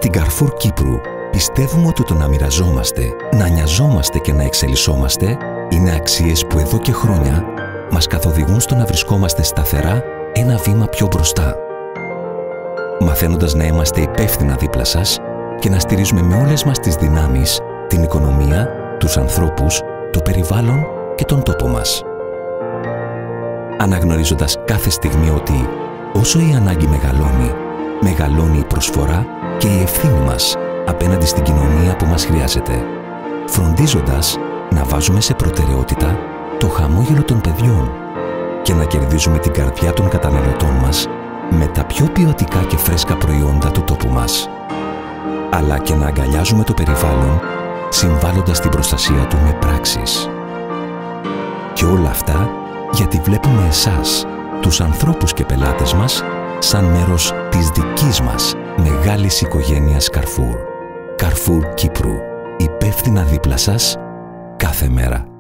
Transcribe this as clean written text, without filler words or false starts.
Στην Carrefour Κύπρου πιστεύουμε ότι το να μοιραζόμαστε, να νοιαζόμαστε και να εξελισσόμαστε είναι αξίες που εδώ και χρόνια μας καθοδηγούν στο να βρισκόμαστε σταθερά ένα βήμα πιο μπροστά. Μαθαίνοντας να είμαστε υπεύθυνα δίπλα σας και να στηρίζουμε με όλες μας τις δυνάμεις την οικονομία, τους ανθρώπους, το περιβάλλον και τον τόπο μας. Αναγνωρίζοντας κάθε στιγμή ότι όσο η ανάγκη μεγαλώνει, μεγαλώνει η προσφορά και η ευθύνη μας απέναντι στην κοινωνία που μας χρειάζεται, φροντίζοντας να βάζουμε σε προτεραιότητα το χαμόγελο των παιδιών και να κερδίζουμε την καρδιά των καταναλωτών μας με τα πιο ποιοτικά και φρέσκα προϊόντα του τόπου μας, αλλά και να αγκαλιάζουμε το περιβάλλον συμβάλλοντας την προστασία του με πράξεις. Και όλα αυτά γιατί βλέπουμε εσάς, τους ανθρώπους και πελάτες μας, σαν μέρος της δικής μας μεγάλης οικογένειας Carrefour. Carrefour Κύπρου. Υπεύθυνα δίπλα σας κάθε μέρα.